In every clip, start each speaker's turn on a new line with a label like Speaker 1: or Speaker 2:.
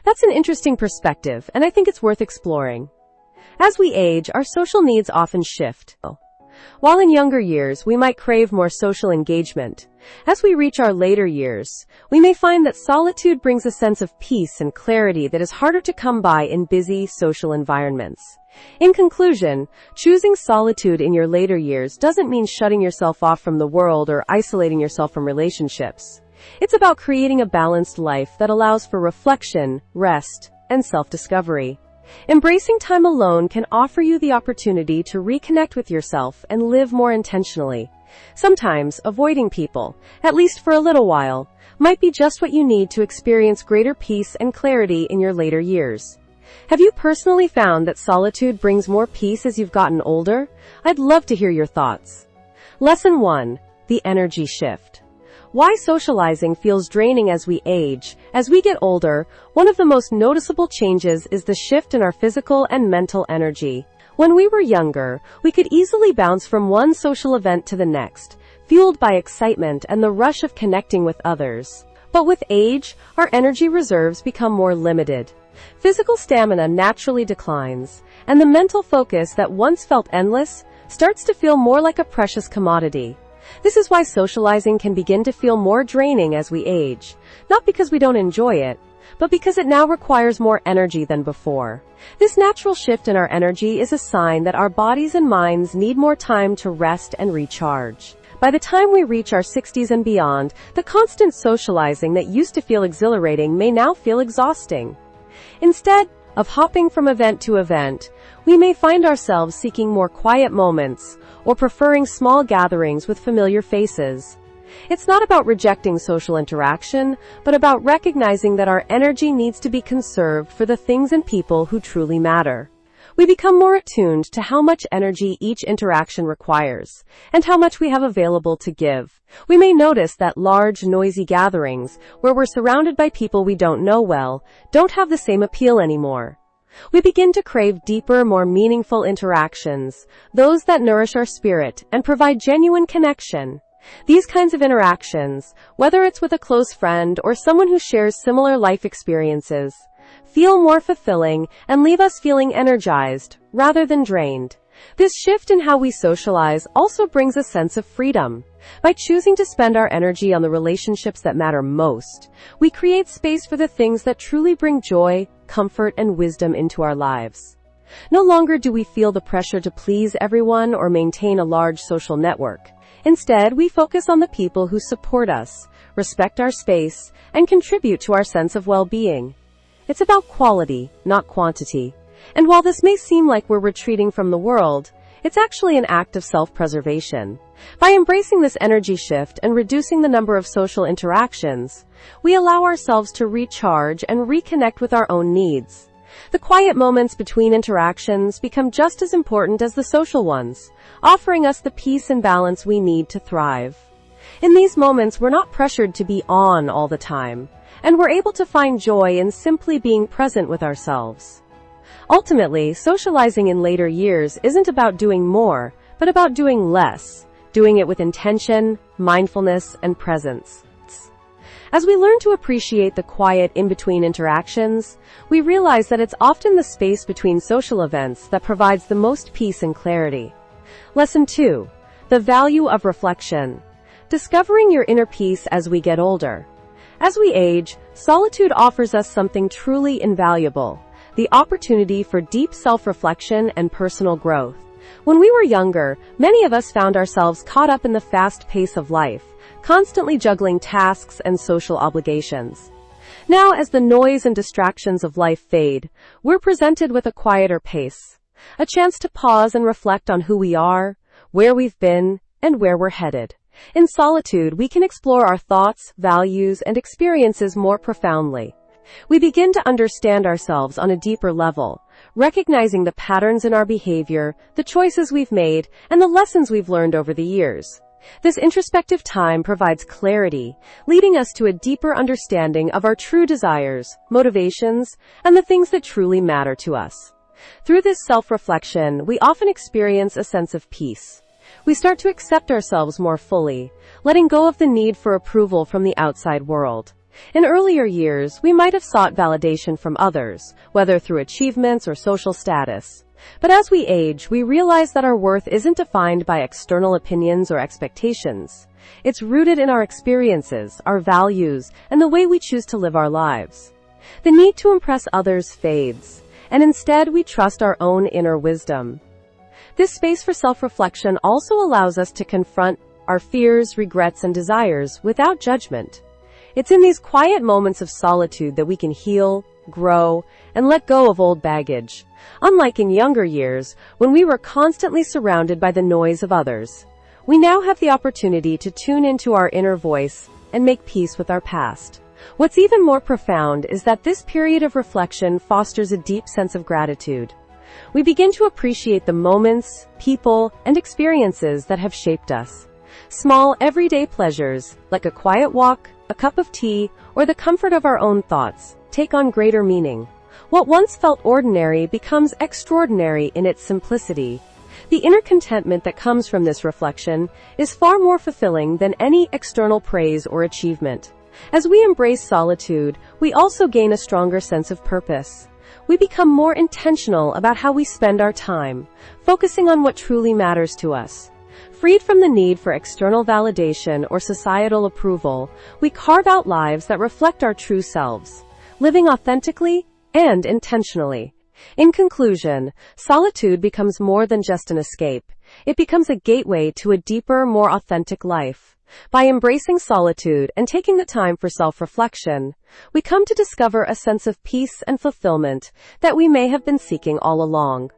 Speaker 1: That's an interesting perspective, and I think it's worth exploring. As we age, our social needs often shift. While in younger years, we might crave more social engagement. As we reach our later years, we may find that solitude brings a sense of peace and clarity that is harder to come by in busy social environments. In conclusion, choosing solitude in your later years doesn't mean shutting yourself off from the world or isolating yourself from relationships. It's about creating a balanced life that allows for reflection, rest, and self-discovery. Embracing time alone can offer you the opportunity to reconnect with yourself and live more intentionally. Sometimes, avoiding people, at least for a little while, might be just what you need to experience greater peace and clarity in your later years. Have you personally found that solitude brings more peace as you've gotten older? I'd love to hear your thoughts. Lesson 1. The energy shift. Why socializing feels draining as we age. As we get older, one of the most noticeable changes is the shift in our physical and mental energy. When we were younger, we could easily bounce from one social event to the next, fueled by excitement and the rush of connecting with others. But with age, our energy reserves become more limited. Physical stamina naturally declines, and the mental focus that once felt endless starts to feel more like a precious commodity. This is why socializing can begin to feel more draining as we age, not because we don't enjoy it, but because it now requires more energy than before. This natural shift in our energy is a sign that our bodies and minds need more time to rest and recharge. By the time we reach our 60s and beyond, the constant socializing that used to feel exhilarating may now feel exhausting. Instead of hopping from event to event, we may find ourselves seeking more quiet moments or preferring small gatherings with familiar faces. It's not about rejecting social interaction, but about recognizing that our energy needs to be conserved for the things and people who truly matter. We become more attuned to how much energy each interaction requires, and how much we have available to give. We may notice that large, noisy gatherings, where we're surrounded by people we don't know well, don't have the same appeal anymore. We begin to crave deeper, more meaningful interactions, those that nourish our spirit and provide genuine connection. These kinds of interactions, whether it's with a close friend or someone who shares similar life experiences, feel more fulfilling and leave us feeling energized rather than drained. This shift in how we socialize also brings a sense of freedom. By choosing to spend our energy on the relationships that matter most, we create space for the things that truly bring joy, comfort, and wisdom into our lives. No longer do we feel the pressure to please everyone or maintain a large social network. Instead, we focus on the people who support us, respect our space, and contribute to our sense of well-being. It's about quality, not quantity. And while this may seem like we're retreating from the world, it's actually an act of self-preservation. By embracing this energy shift and reducing the number of social interactions, we allow ourselves to recharge and reconnect with our own needs. The quiet moments between interactions become just as important as the social ones, offering us the peace and balance we need to thrive. In these moments, we're not pressured to be on all the time, and we're able to find joy in simply being present with ourselves. Ultimately, socializing in later years isn't about doing more, but about doing less, doing it with intention, mindfulness, and presence. As we learn to appreciate the quiet in-between interactions, we realize that it's often the space between social events that provides the most peace and clarity. Lesson 2. The value of reflection. Discovering your inner peace as we get older. As we age, solitude offers us something truly invaluable: the opportunity for deep self-reflection and personal growth. When we were younger, many of us found ourselves caught up in the fast pace of life, constantly juggling tasks and social obligations. Now, as the noise and distractions of life fade, we're presented with a quieter pace, a chance to pause and reflect on who we are, where we've been, and where we're headed. In solitude, we can explore our thoughts, values, and experiences more profoundly. We begin to understand ourselves on a deeper level, recognizing the patterns in our behavior, the choices we've made, and the lessons we've learned over the years. This introspective time provides clarity, leading us to a deeper understanding of our true desires, motivations, and the things that truly matter to us. Through this self-reflection, we often experience a sense of peace. We start to accept ourselves more fully, letting go of the need for approval from the outside world. In earlier years, we might have sought validation from others, whether through achievements or social status. But as we age, we realize that our worth isn't defined by external opinions or expectations. It's rooted in our experiences, our values, and the way we choose to live our lives. The need to impress others fades, and instead we trust our own inner wisdom. This space for self-reflection also allows us to confront our fears, regrets, and desires without judgment. It's in these quiet moments of solitude that we can heal, grow, and let go of old baggage. Unlike in younger years, when we were constantly surrounded by the noise of others, we now have the opportunity to tune into our inner voice and make peace with our past. What's even more profound is that this period of reflection fosters a deep sense of gratitude. We begin to appreciate the moments, people, and experiences that have shaped us. Small, everyday pleasures, like a quiet walk, a cup of tea, or the comfort of our own thoughts, take on greater meaning. What once felt ordinary becomes extraordinary in its simplicity. The inner contentment that comes from this reflection is far more fulfilling than any external praise or achievement. As we embrace solitude, we also gain a stronger sense of purpose. We become more intentional about how we spend our time, focusing on what truly matters to us. Freed from the need for external validation or societal approval, we carve out lives that reflect our true selves, living authentically and intentionally. In conclusion, solitude becomes more than just an escape. It becomes a gateway to a deeper, more authentic life. By embracing solitude and taking the time for self-reflection, we come to discover a sense of peace and fulfillment that we may have been seeking all along.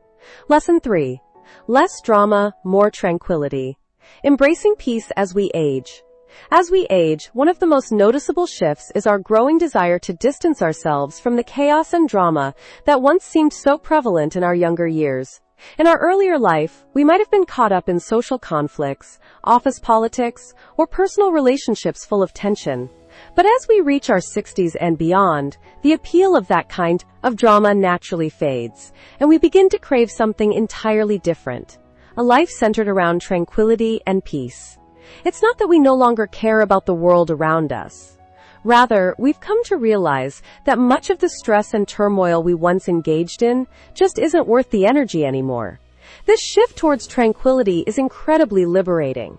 Speaker 1: Lesson 3. Less drama, more tranquility. Embracing peace as we age. As we age, one of the most noticeable shifts is our growing desire to distance ourselves from the chaos and drama that once seemed so prevalent in our younger years. In our earlier life, we might have been caught up in social conflicts, office politics, or personal relationships full of tension. But as we reach our 60s and beyond, the appeal of that kind of drama naturally fades, and we begin to crave something entirely different. A life centered around tranquility and peace. It's not that we no longer care about the world around us. Rather, we've come to realize that much of the stress and turmoil we once engaged in just isn't worth the energy anymore. This shift towards tranquility is incredibly liberating.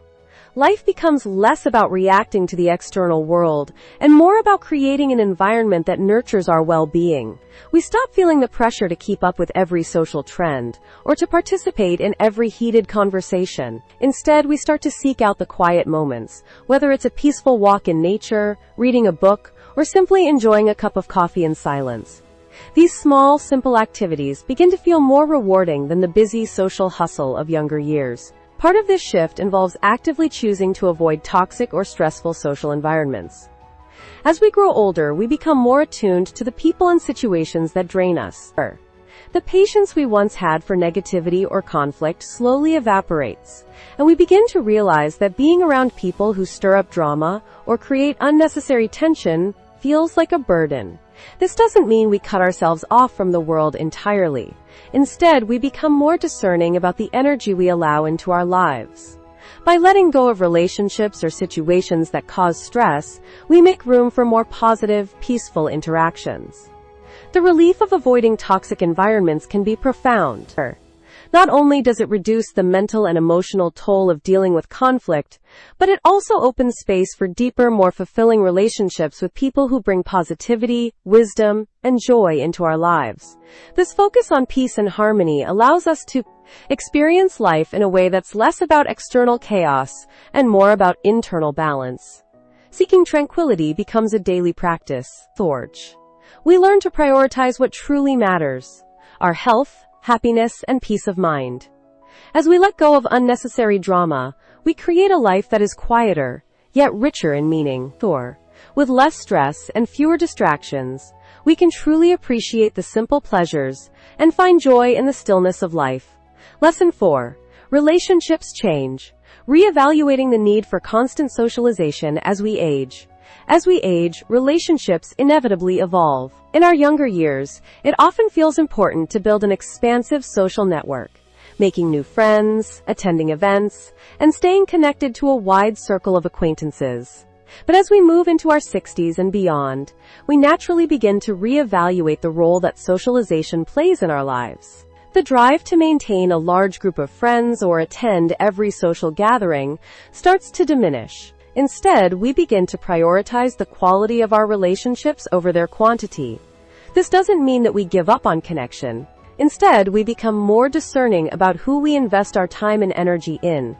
Speaker 1: Life becomes less about reacting to the external world and more about creating an environment that nurtures our well-being. We stop feeling the pressure to keep up with every social trend or to participate in every heated conversation. Instead, we start to seek out the quiet moments, whether it's a peaceful walk in nature, reading a book, or simply enjoying a cup of coffee in silence. These small, simple activities begin to feel more rewarding than the busy social hustle of younger years. Part of this shift involves actively choosing to avoid toxic or stressful social environments. As we grow older, we become more attuned to the people and situations that drain us. The patience we once had for negativity or conflict slowly evaporates, and we begin to realize that being around people who stir up drama or create unnecessary tension feels like a burden. This doesn't mean we cut ourselves off from the world entirely. Instead, we become more discerning about the energy we allow into our lives. By letting go of relationships or situations that cause stress, we make room for more positive, peaceful interactions. The relief of avoiding toxic environments can be profound. Not only does it reduce the mental and emotional toll of dealing with conflict, but it also opens space for deeper, more fulfilling relationships with people who bring positivity, wisdom, and joy into our lives. This focus on peace and harmony allows us to experience life in a way that's less about external chaos and more about internal balance. Seeking tranquility becomes a daily practice. Thorge. We learn to prioritize what truly matters: our health, happiness, and peace of mind. As we let go of unnecessary drama, we create a life that is quieter, yet richer in meaning. With less stress and fewer distractions, we can truly appreciate the simple pleasures and find joy in the stillness of life. Lesson 4. Relationships change. Reevaluating the need for constant socialization as we age. As we age, relationships inevitably evolve. In our younger years, it often feels important to build an expansive social network, making new friends, attending events, and staying connected to a wide circle of acquaintances. But as we move into our 60s and beyond, we naturally begin to reevaluate the role that socialization plays in our lives. The drive to maintain a large group of friends or attend every social gathering starts to diminish. Instead, we begin to prioritize the quality of our relationships over their quantity. This doesn't mean that we give up on connection. Instead, we become more discerning about who we invest our time and energy in.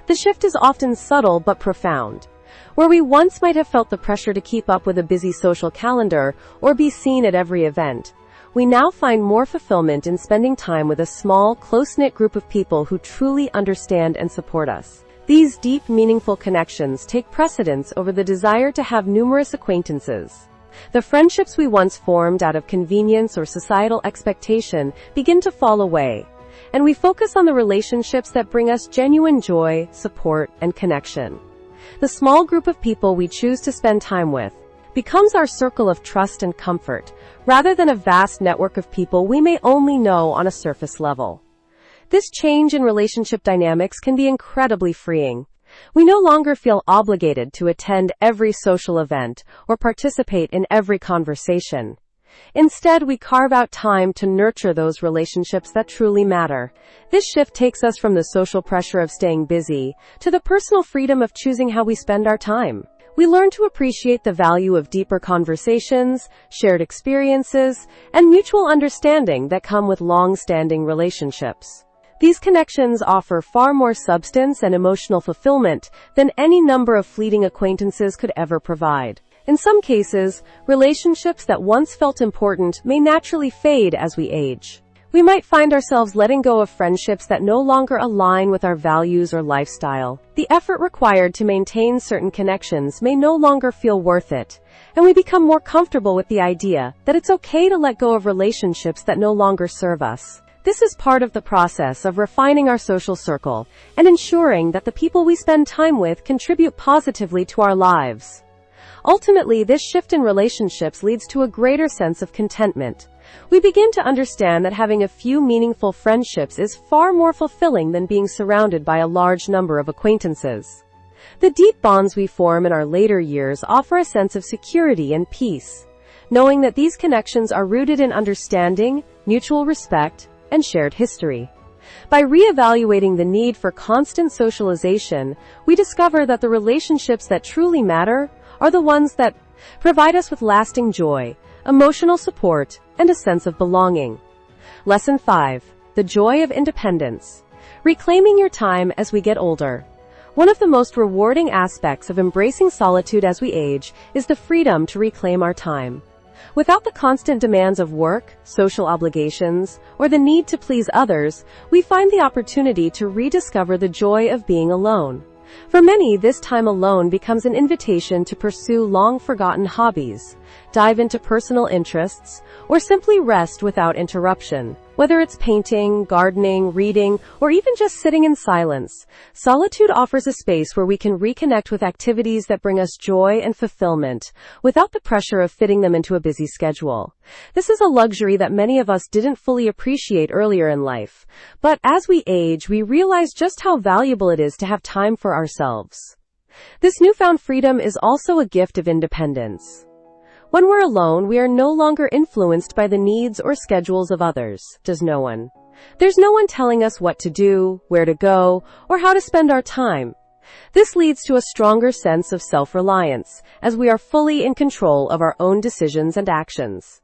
Speaker 1: The shift is often subtle but profound. Where we once might have felt the pressure to keep up with a busy social calendar or be seen at every event, we now find more fulfillment in spending time with a small, close-knit group of people who truly understand and support us. These deep, meaningful connections take precedence over the desire to have numerous acquaintances. The friendships we once formed out of convenience or societal expectation begin to fall away, and we focus on the relationships that bring us genuine joy, support, and connection. The small group of people we choose to spend time with becomes our circle of trust and comfort, rather than a vast network of people we may only know on a surface level. This change in relationship dynamics can be incredibly freeing. We no longer feel obligated to attend every social event or participate in every conversation. Instead, we carve out time to nurture those relationships that truly matter. This shift takes us from the social pressure of staying busy to the personal freedom of choosing how we spend our time. We learn to appreciate the value of deeper conversations, shared experiences, and mutual understanding that come with long-standing relationships. These connections offer far more substance and emotional fulfillment than any number of fleeting acquaintances could ever provide. In some cases, relationships that once felt important may naturally fade as we age. We might find ourselves letting go of friendships that no longer align with our values or lifestyle. The effort required to maintain certain connections may no longer feel worth it, and we become more comfortable with the idea that it's okay to let go of relationships that no longer serve us. This is part of the process of refining our social circle and ensuring that the people we spend time with contribute positively to our lives. Ultimately, this shift in relationships leads to a greater sense of contentment. We begin to understand that having a few meaningful friendships is far more fulfilling than being surrounded by a large number of acquaintances. The deep bonds we form in our later years offer a sense of security and peace, knowing that these connections are rooted in understanding, mutual respect, and shared history. By reevaluating the need for constant socialization, we discover that the relationships that truly matter are the ones that provide us with lasting joy, emotional support, and a sense of belonging. Lesson 5. The joy of independence. Reclaiming your time as we get older. One of the most rewarding aspects of embracing solitude as we age is the freedom to reclaim our time. Without the constant demands of work, social obligations, or the need to please others, we find the opportunity to rediscover the joy of being alone. For many, this time alone becomes an invitation to pursue long-forgotten hobbies, dive into personal interests, or simply rest without interruption. Whether it's painting, gardening, reading, or even just sitting in silence, solitude offers a space where we can reconnect with activities that bring us joy and fulfillment, without the pressure of fitting them into a busy schedule. This is a luxury that many of us didn't fully appreciate earlier in life, but as we age, we realize just how valuable it is to have time for ourselves. This newfound freedom is also a gift of independence. When we're alone, we are no longer influenced by the needs or schedules of others. There's no one telling us what to do, where to go, or how to spend our time. This leads to a stronger sense of self-reliance, as we are fully in control of our own decisions and actions.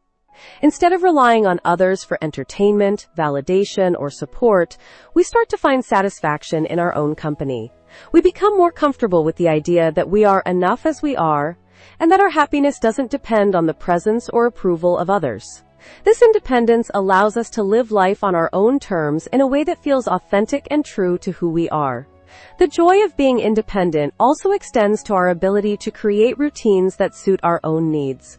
Speaker 1: Instead of relying on others for entertainment, validation, or support, we start to find satisfaction in our own company. We become more comfortable with the idea that we are enough as we are, and that our happiness doesn't depend on the presence or approval of others. This independence allows us to live life on our own terms in a way that feels authentic and true to who we are. The joy of being independent also extends to our ability to create routines that suit our own needs.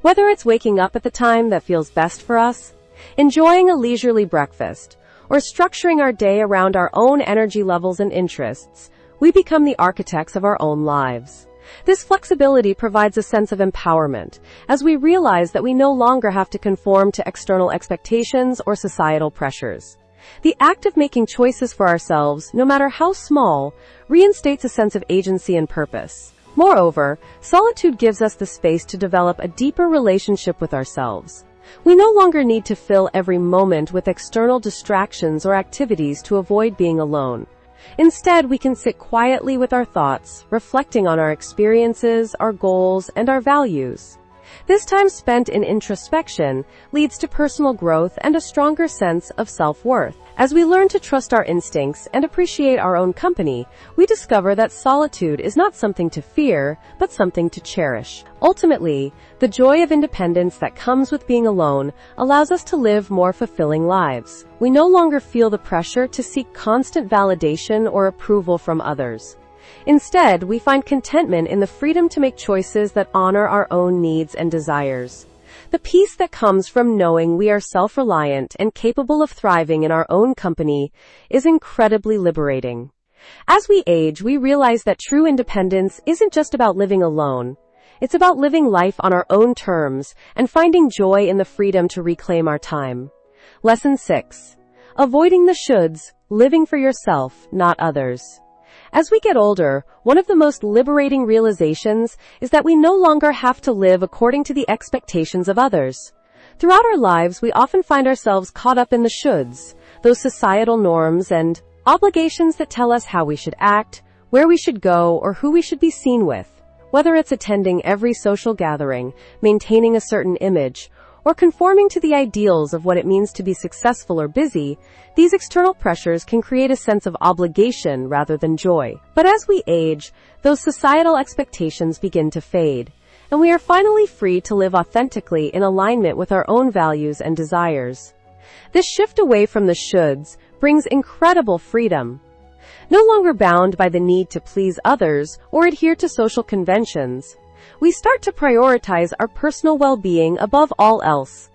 Speaker 1: Whether it's waking up at the time that feels best for us, enjoying a leisurely breakfast, or structuring our day around our own energy levels and interests, we become the architects of our own lives. This flexibility provides a sense of empowerment, as we realize that we no longer have to conform to external expectations or societal pressures. The act of making choices for ourselves, no matter how small, reinstates a sense of agency and purpose. Moreover, solitude gives us the space to develop a deeper relationship with ourselves. We no longer need to fill every moment with external distractions or activities to avoid being alone. Instead, we can sit quietly with our thoughts, reflecting on our experiences, our goals, and our values. This time spent in introspection leads to personal growth and a stronger sense of self-worth. As we learn to trust our instincts and appreciate our own company, we discover that solitude is not something to fear, but something to cherish. Ultimately, the joy of independence that comes with being alone allows us to live more fulfilling lives. We no longer feel the pressure to seek constant validation or approval from others. Instead, we find contentment in the freedom to make choices that honor our own needs and desires. The peace that comes from knowing we are self-reliant and capable of thriving in our own company is incredibly liberating. As we age, we realize that true independence isn't just about living alone. It's about living life on our own terms and finding joy in the freedom to reclaim our time. Lesson 6. Avoiding the shoulds, living for yourself, not others. As we get older, one of the most liberating realizations is that we no longer have to live according to the expectations of others. Throughout our lives, we often find ourselves caught up in the shoulds, those societal norms and obligations that tell us how we should act, where we should go, or who we should be seen with. Whether it's attending every social gathering, maintaining a certain image, or conforming to the ideals of what it means to be successful or busy, these external pressures can create a sense of obligation rather than joy. But as we age, those societal expectations begin to fade, and we are finally free to live authentically in alignment with our own values and desires. This shift away from the shoulds brings incredible freedom. No longer bound by the need to please others or adhere to social conventions, we start to prioritize our personal well-being above all else.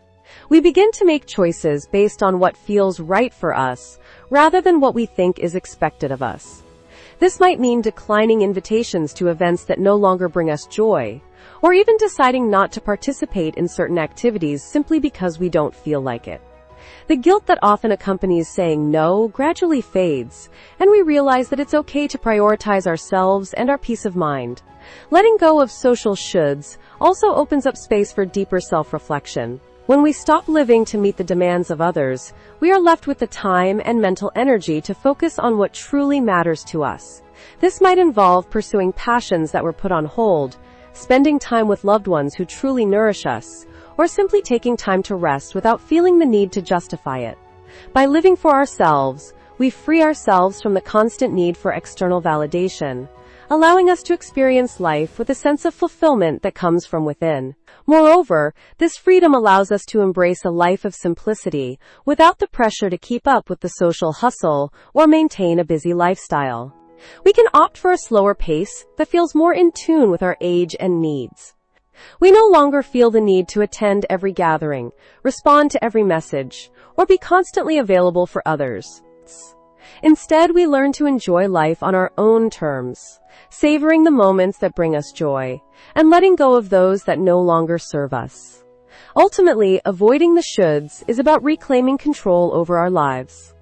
Speaker 1: We begin to make choices based on what feels right for us, rather than what we think is expected of us. This might mean declining invitations to events that no longer bring us joy, or even deciding not to participate in certain activities simply because we don't feel like it. The guilt that often accompanies saying no gradually fades, and we realize that it's okay to prioritize ourselves and our peace of mind. Letting go of social shoulds also opens up space for deeper self-reflection. When we stop living to meet the demands of others, we are left with the time and mental energy to focus on what truly matters to us. This might involve pursuing passions that were put on hold, spending time with loved ones who truly nourish us, or simply taking time to rest without feeling the need to justify it. By living for ourselves, we free ourselves from the constant need for external validation, allowing us to experience life with a sense of fulfillment that comes from within. Moreover, this freedom allows us to embrace a life of simplicity without the pressure to keep up with the social hustle or maintain a busy lifestyle. We can opt for a slower pace that feels more in tune with our age and needs. We no longer feel the need to attend every gathering, respond to every message, or be constantly available for others. Instead, we learn to enjoy life on our own terms, savoring the moments that bring us joy, and letting go of those that no longer serve us. Ultimately, avoiding the shoulds is about reclaiming control over our lives.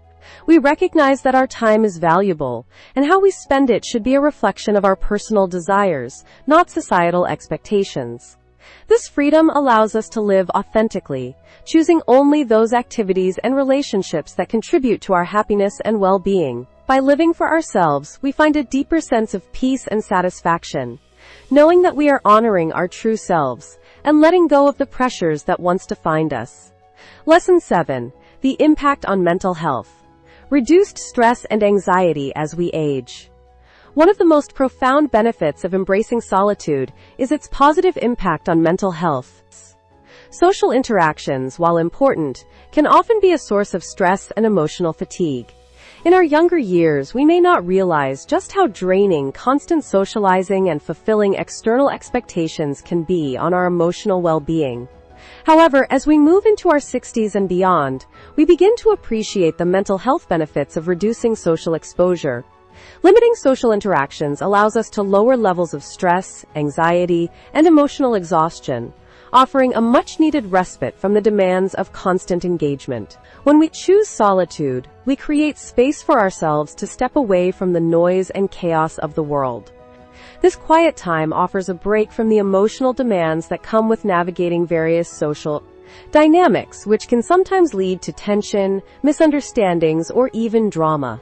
Speaker 1: We recognize that our time is valuable, and how we spend it should be a reflection of our personal desires, not societal expectations. This freedom allows us to live authentically, choosing only those activities and relationships that contribute to our happiness and well-being. By living for ourselves, we find a deeper sense of peace and satisfaction, knowing that we are honoring our true selves and letting go of the pressures that once defined us. Lesson 7. The impact on mental health. Reduced stress and anxiety as we age. One of the most profound benefits of embracing solitude is its positive impact on mental health. Social interactions, while important, can often be a source of stress and emotional fatigue. In our younger years, we may not realize just how draining constant socializing and fulfilling external expectations can be on our emotional well-being. However, as we move into our 60s and beyond, we begin to appreciate the mental health benefits of reducing social exposure. Limiting social interactions allows us to lower levels of stress, anxiety, and emotional exhaustion, offering a much-needed respite from the demands of constant engagement. When we choose solitude, we create space for ourselves to step away from the noise and chaos of the world. This quiet time offers a break from the emotional demands that come with navigating various social dynamics, which can sometimes lead to tension, misunderstandings, or even drama.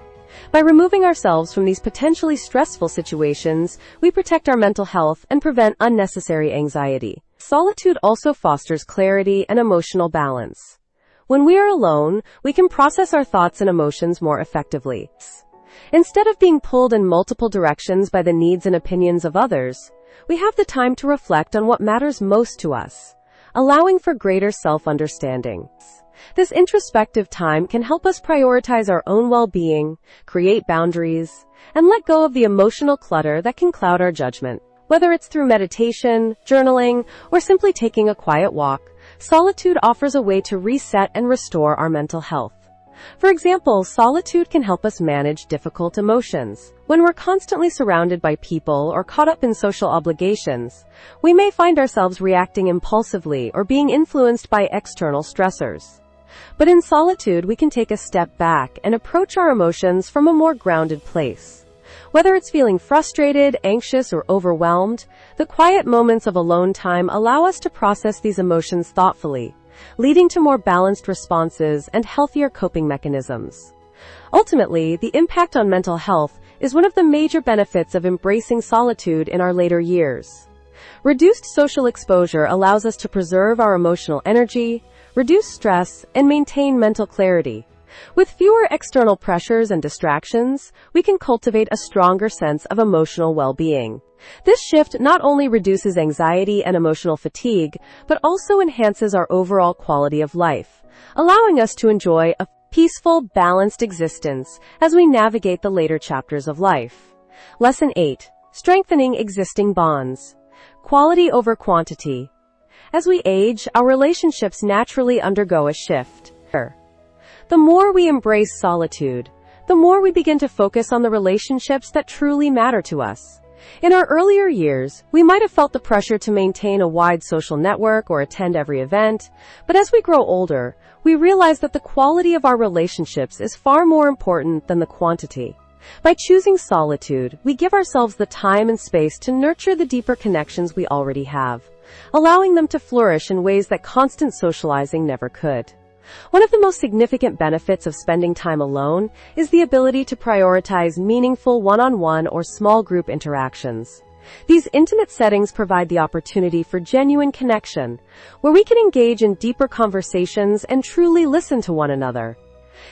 Speaker 1: By removing ourselves from these potentially stressful situations, we protect our mental health and prevent unnecessary anxiety. Solitude also fosters clarity and emotional balance. When we are alone, we can process our thoughts and emotions more effectively. Instead of being pulled in multiple directions by the needs and opinions of others, we have the time to reflect on what matters most to us, allowing for greater self-understanding. This introspective time can help us prioritize our own well-being, create boundaries, and let go of the emotional clutter that can cloud our judgment. Whether it's through meditation, journaling, or simply taking a quiet walk, solitude offers a way to reset and restore our mental health. For example, solitude can help us manage difficult emotions. When we're constantly surrounded by people or caught up in social obligations, we may find ourselves reacting impulsively or being influenced by external stressors. But in solitude, we can take a step back and approach our emotions from a more grounded place. Whether it's feeling frustrated, anxious, or overwhelmed, the quiet moments of alone time allow us to process these emotions thoughtfully, leading to more balanced responses and healthier coping mechanisms. Ultimately, the impact on mental health is one of the major benefits of embracing solitude in our later years. Reduced social exposure allows us to preserve our emotional energy, reduce stress, and maintain mental clarity. With fewer external pressures and distractions, we can cultivate a stronger sense of emotional well-being. This shift not only reduces anxiety and emotional fatigue, but also enhances our overall quality of life, allowing us to enjoy a peaceful, balanced existence as we navigate the later chapters of life. Lesson 8. Strengthening existing bonds. Quality over quantity. As we age, our relationships naturally undergo a shift. The more we embrace solitude, the more we begin to focus on the relationships that truly matter to us. In our earlier years, we might have felt the pressure to maintain a wide social network or attend every event, but as we grow older, we realize that the quality of our relationships is far more important than the quantity. By choosing solitude, we give ourselves the time and space to nurture the deeper connections we already have, allowing them to flourish in ways that constant socializing never could. One of the most significant benefits of spending time alone is the ability to prioritize meaningful one-on-one or small group interactions. These intimate settings provide the opportunity for genuine connection, where we can engage in deeper conversations and truly listen to one another.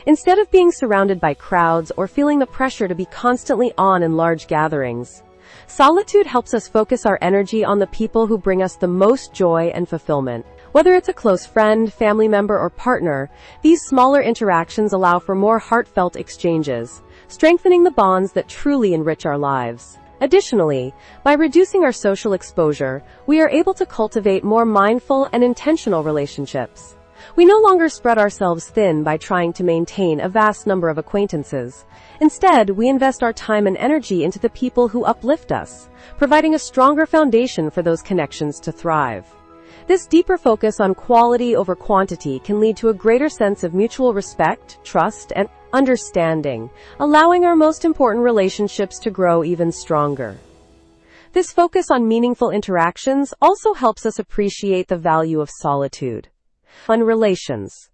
Speaker 1: Instead of being surrounded by crowds or feeling the pressure to be constantly on in large gatherings, solitude helps us focus our energy on the people who bring us the most joy and fulfillment. Whether it's a close friend, family member, or partner, these smaller interactions allow for more heartfelt exchanges, strengthening the bonds that truly enrich our lives. Additionally, by reducing our social exposure, we are able to cultivate more mindful and intentional relationships. We no longer spread ourselves thin by trying to maintain a vast number of acquaintances. Instead, we invest our time and energy into the people who uplift us, providing a stronger foundation for those connections to thrive. This deeper focus on quality over quantity can lead to a greater sense of mutual respect, trust, and understanding, allowing our most important relationships to grow even stronger. This focus on meaningful interactions also helps us appreciate the value of solitude. Fun relations.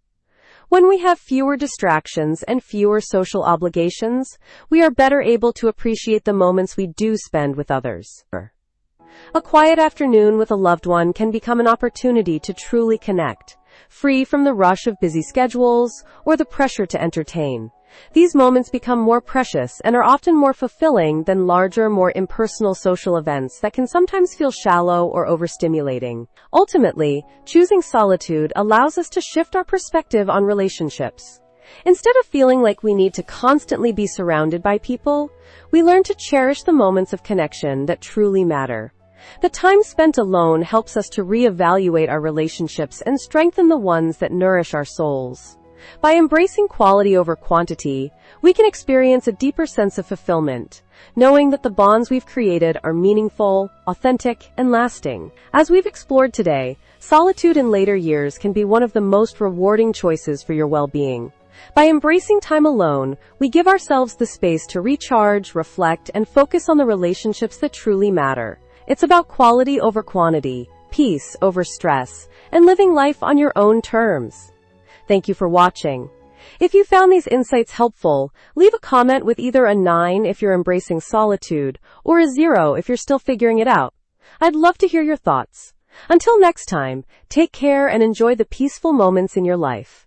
Speaker 1: When we have fewer distractions and fewer social obligations, we are better able to appreciate the moments we do spend with others. A quiet afternoon with a loved one can become an opportunity to truly connect, free from the rush of busy schedules or the pressure to entertain. These moments become more precious and are often more fulfilling than larger, more impersonal social events that can sometimes feel shallow or overstimulating. Ultimately, choosing solitude allows us to shift our perspective on relationships. Instead of feeling like we need to constantly be surrounded by people, we learn to cherish the moments of connection that truly matter. The time spent alone helps us to reevaluate our relationships and strengthen the ones that nourish our souls. By embracing quality over quantity, we can experience a deeper sense of fulfillment, knowing that the bonds we've created are meaningful, authentic, and lasting. As we've explored today, solitude in later years can be one of the most rewarding choices for your well-being. By embracing time alone, we give ourselves the space to recharge, reflect, and focus on the relationships that truly matter. It's about quality over quantity, peace over stress, and living life on your own terms. Thank you for watching. If you found these insights helpful, leave a comment with either a 9 if you're embracing solitude, or a 0 if you're still figuring it out. I'd love to hear your thoughts. Until next time, take care and enjoy the peaceful moments in your life.